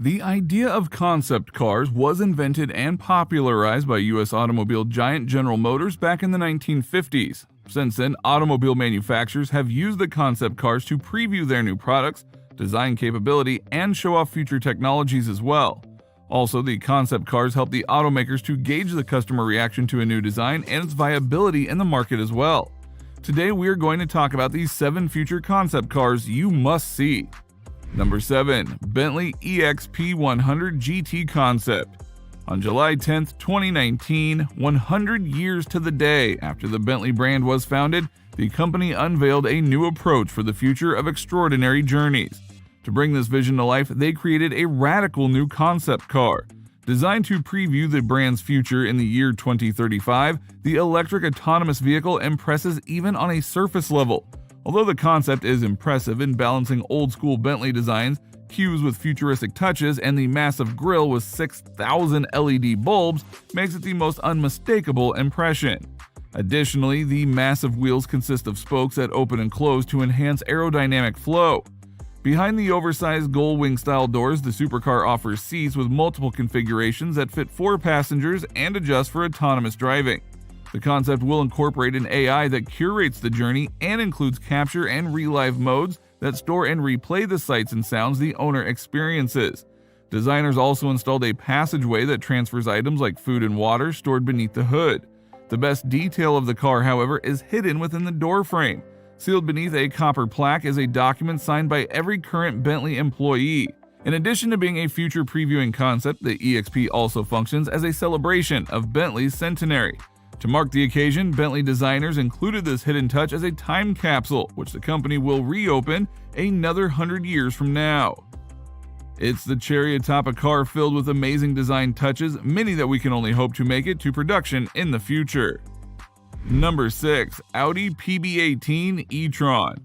The idea of concept cars was invented and popularized by U.S. automobile giant General Motors back in the 1950s. Since then, automobile manufacturers have used the concept cars to preview their new products, design capability, and show off future technologies as well. Also, the concept cars help the automakers to gauge the customer reaction to a new design and its viability in the market as well. Today, we are going to talk about these 7 future concept cars you must see. Number 7. Bentley EXP100 GT Concept. On July 10, 2019, 100 years to the day after the Bentley brand was founded, the company unveiled a new approach for the future of extraordinary journeys. To bring this vision to life, they created a radical new concept car. Designed to preview the brand's future in the year 2035, the electric autonomous vehicle impresses even on a surface level. Although the concept is impressive in balancing old-school Bentley designs, cues with futuristic touches, and the massive grille with 6,000 LED bulbs makes it the most unmistakable impression. Additionally, the massive wheels consist of spokes that open and close to enhance aerodynamic flow. Behind the oversized gull-wing-style doors, the supercar offers seats with multiple configurations that fit 4 passengers and adjust for autonomous driving. The concept will incorporate an AI that curates the journey and includes capture and relive modes that store and replay the sights and sounds the owner experiences. Designers also installed a passageway that transfers items like food and water stored beneath the hood. The best detail of the car, however, is hidden within the door frame. Sealed beneath a copper plaque is a document signed by every current Bentley employee. In addition to being a future previewing concept, the EXP also functions as a celebration of Bentley's centenary. To mark the occasion, Bentley designers included this hidden touch as a time capsule, which the company will reopen another 100 years from now. It's the cherry atop a car filled with amazing design touches, many that we can only hope to make it to production in the future. Number 6. Audi PB18 e-tron.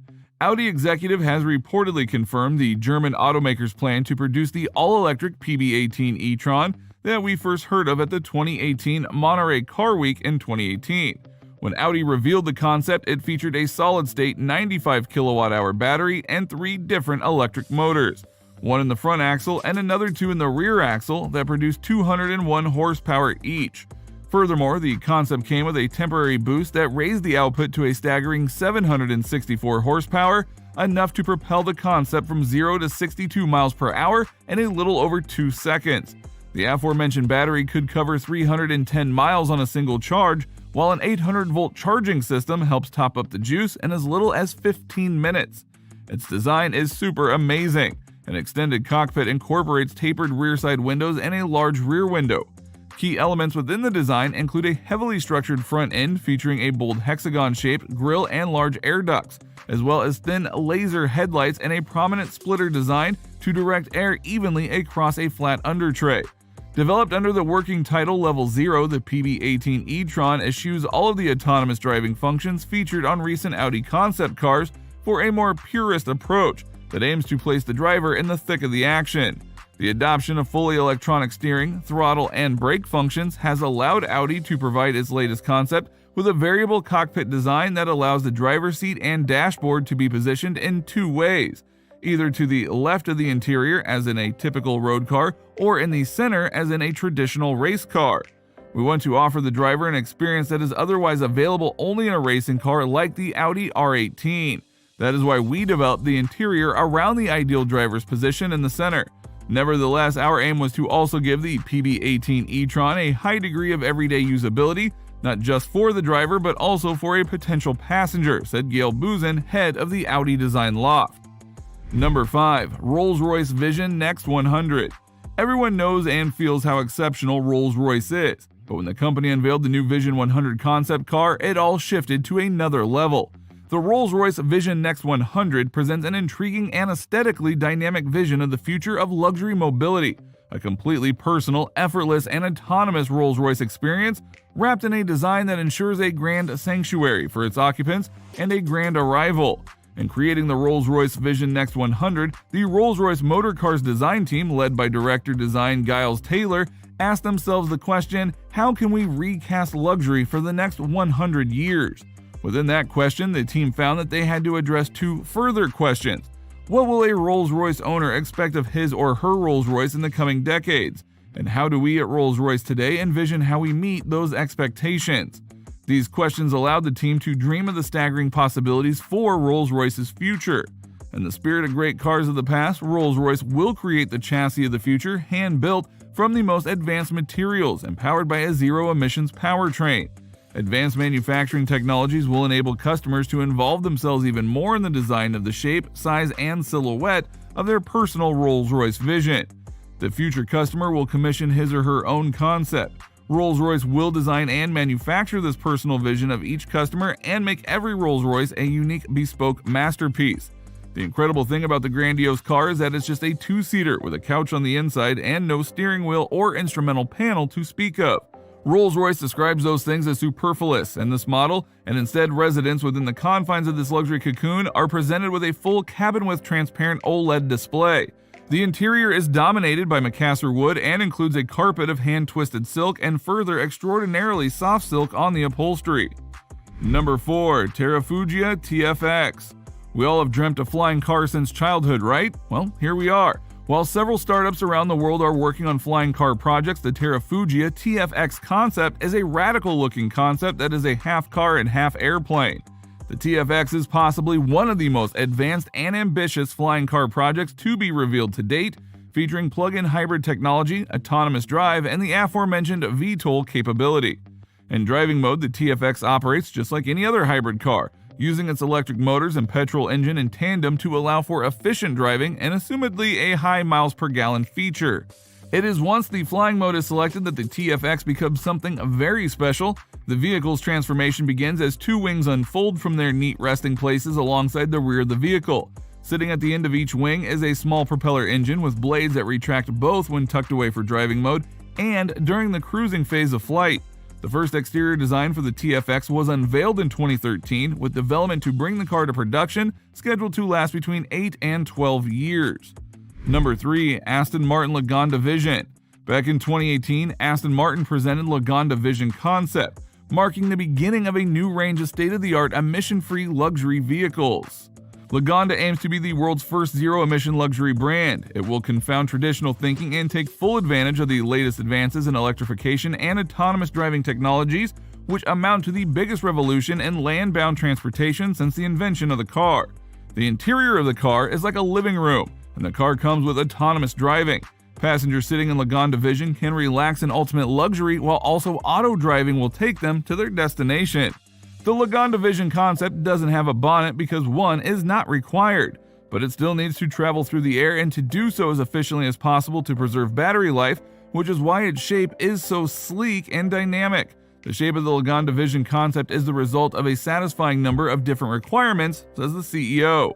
Audi executive has reportedly confirmed the German automaker's plan to produce the all-electric PB18 e-tron that we first heard of at the 2018 Monterey Car Week in 2018. When Audi revealed the concept, it featured a solid-state 95 kilowatt-hour battery and 3 different electric motors, one in the front axle and another 2 in the rear axle that produced 201 horsepower each. Furthermore, the concept came with a temporary boost that raised the output to a staggering 764 horsepower, enough to propel the concept from 0 to 62 miles per hour in a little over 2 seconds. The aforementioned battery could cover 310 miles on a single charge, while an 800-volt charging system helps top up the juice in as little as 15 minutes. Its design is super amazing. An extended cockpit incorporates tapered rear side windows and a large rear window. Key elements within the design include a heavily structured front end featuring a bold hexagon-shaped grille and large air ducts, as well as thin laser headlights and a prominent splitter design to direct air evenly across a flat undertray. Developed under the working title Level 0, the PB18 e-tron eschews all of the autonomous driving functions featured on recent Audi concept cars for a more purist approach that aims to place the driver in the thick of the action. The adoption of fully electronic steering, throttle, and brake functions has allowed Audi to provide its latest concept with a variable cockpit design that allows the driver's seat and dashboard to be positioned in 2 ways, either to the left of the interior as in a typical road car or in the center as in a traditional race car. We want to offer the driver an experience that is otherwise available only in a racing car like the Audi R18. That is why we developed the interior around the ideal driver's position in the center. Nevertheless, our aim was to also give the PB18 e-tron a high degree of everyday usability, not just for the driver but also for a potential passenger, said Gail Boozin, head of the Audi design loft. Number 5. Rolls-Royce Vision Next 100. Everyone knows and feels how exceptional Rolls-Royce is, but when the company unveiled the new Vision 100 concept car, it all shifted to another level. The Rolls-Royce Vision Next 100 presents an intriguing and aesthetically dynamic vision of the future of luxury mobility, a completely personal, effortless, and autonomous Rolls-Royce experience wrapped in a design that ensures a grand sanctuary for its occupants and a grand arrival. In creating the Rolls-Royce Vision Next 100, the Rolls-Royce Motor Cars design team, led by director design Giles Taylor, asked themselves the question, how can we recast luxury for the next 100 years? Within that question, the team found that they had to address 2 further questions. What will a Rolls-Royce owner expect of his or her Rolls-Royce in the coming decades? And how do we at Rolls-Royce today envision how we meet those expectations? These questions allowed the team to dream of the staggering possibilities for Rolls-Royce's future. In the spirit of great cars of the past, Rolls-Royce will create the chassis of the future, hand-built from the most advanced materials and powered by a zero-emissions powertrain. Advanced manufacturing technologies will enable customers to involve themselves even more in the design of the shape, size, and silhouette of their personal Rolls-Royce vision. The future customer will commission his or her own concept. Rolls-Royce will design and manufacture this personal vision of each customer and make every Rolls-Royce a unique, bespoke masterpiece. The incredible thing about the grandiose car is that it's just a two-seater with a couch on the inside and no steering wheel or instrumental panel to speak of. Rolls-Royce describes those things as superfluous in this model, and instead residents within the confines of this luxury cocoon are presented with a full cabin with transparent OLED display. The interior is dominated by Macassar wood and includes a carpet of hand-twisted silk and further extraordinarily soft silk on the upholstery. Number 4. Terrafugia TFX. We all have dreamt of flying cars since childhood, right? Well, here we are. While several startups around the world are working on flying car projects, the Terrafugia TFX concept is a radical-looking concept that is a half car and half airplane. The TFX is possibly one of the most advanced and ambitious flying car projects to be revealed to date, featuring plug-in hybrid technology, autonomous drive, and the aforementioned VTOL capability. In driving mode, the TFX operates just like any other hybrid car, using its electric motors and petrol engine in tandem to allow for efficient driving and assumedly a high miles per gallon feature. It is once the flying mode is selected that the TFX becomes something very special. The vehicle's transformation begins as two wings unfold from their neat resting places alongside the rear of the vehicle. Sitting at the end of each wing is a small propeller engine with blades that retract both when tucked away for driving mode and during the cruising phase of flight. The first exterior design for the TFX was unveiled in 2013, with development to bring the car to production scheduled to last between 8 and 12 years. Number 3. Aston Martin Lagonda Vision. Back in 2018, Aston Martin presented Lagonda Vision concept, marking the beginning of a new range of state-of-the-art emission-free luxury vehicles. Lagonda aims to be the world's first zero-emission luxury brand. It will confound traditional thinking and take full advantage of the latest advances in electrification and autonomous driving technologies, which amount to the biggest revolution in land-bound transportation since the invention of the car. The interior of the car is like a living room, and the car comes with autonomous driving. Passengers sitting in Lagonda Vision can relax in ultimate luxury, while also auto-driving will take them to their destination. The Lagonda Vision concept doesn't have a bonnet because one is not required, but it still needs to travel through the air and to do so as efficiently as possible to preserve battery life, which is why its shape is so sleek and dynamic. The shape of the Lagonda Vision concept is the result of a satisfying number of different requirements, says the CEO.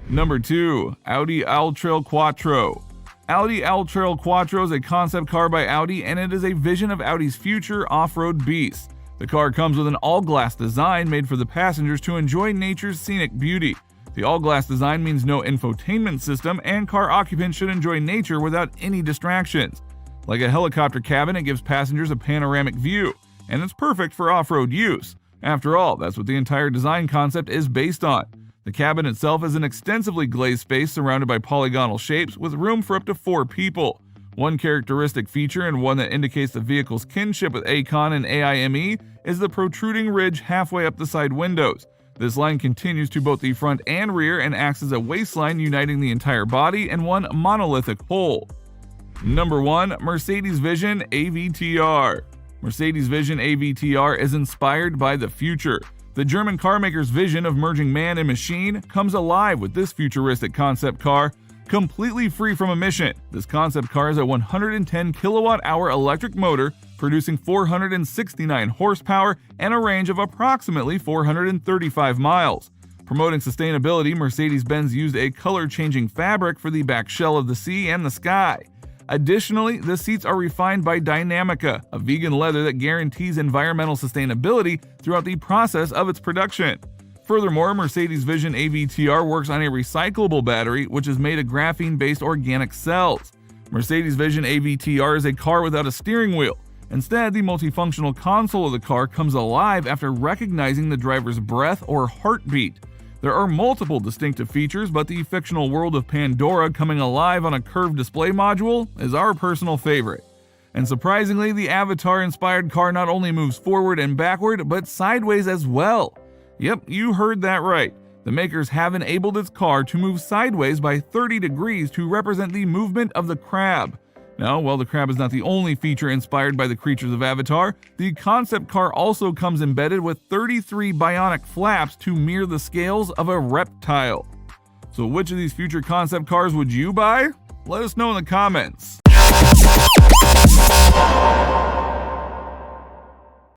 Number 2. Audi Alltrail Quattro. Audi Alltrail Quattro is a concept car by Audi, and it is a vision of Audi's future off-road beast. The car comes with an all-glass design made for the passengers to enjoy nature's scenic beauty. The all-glass design means no infotainment system, and car occupants should enjoy nature without any distractions. Like a helicopter cabin, it gives passengers a panoramic view, and it's perfect for off-road use. After all, that's what the entire design concept is based on. The cabin itself is an extensively glazed space surrounded by polygonal shapes with room for up to 4 people. One characteristic feature, and one that indicates the vehicle's kinship with Acon and AIME, is the protruding ridge halfway up the side windows. This line continues to both the front and rear and acts as a waistline uniting the entire body in one monolithic whole. Number 1. Mercedes Vision AVTR. Mercedes Vision AVTR is inspired by the future. The German carmaker's vision of merging man and machine comes alive with this futuristic concept car. Completely free from emission, this concept car has a 110 kilowatt-hour electric motor producing 469 horsepower and a range of approximately 435 miles. Promoting sustainability, Mercedes-Benz used a color-changing fabric for the back shell of the sea and the sky. Additionally, the seats are refined by Dynamica, a vegan leather that guarantees environmental sustainability throughout the process of its production. Furthermore, Mercedes Vision AVTR works on a recyclable battery, which is made of graphene-based organic cells. Mercedes Vision AVTR is a car without a steering wheel. Instead, the multifunctional console of the car comes alive after recognizing the driver's breath or heartbeat. The There are multiple distinctive features, but the fictional world of Pandora coming alive on a curved display module is our personal favorite. And surprisingly, the Avatar-inspired car not only moves forward and backward, but sideways as well. Yep, you heard that right. The makers have enabled its car to move sideways by 30 degrees to represent the movement of the crab. Now, while the crab is not the only feature inspired by the creatures of Avatar, the concept car also comes embedded with 33 bionic flaps to mirror the scales of a reptile. So which of these future concept cars would you buy? Let us know in the comments.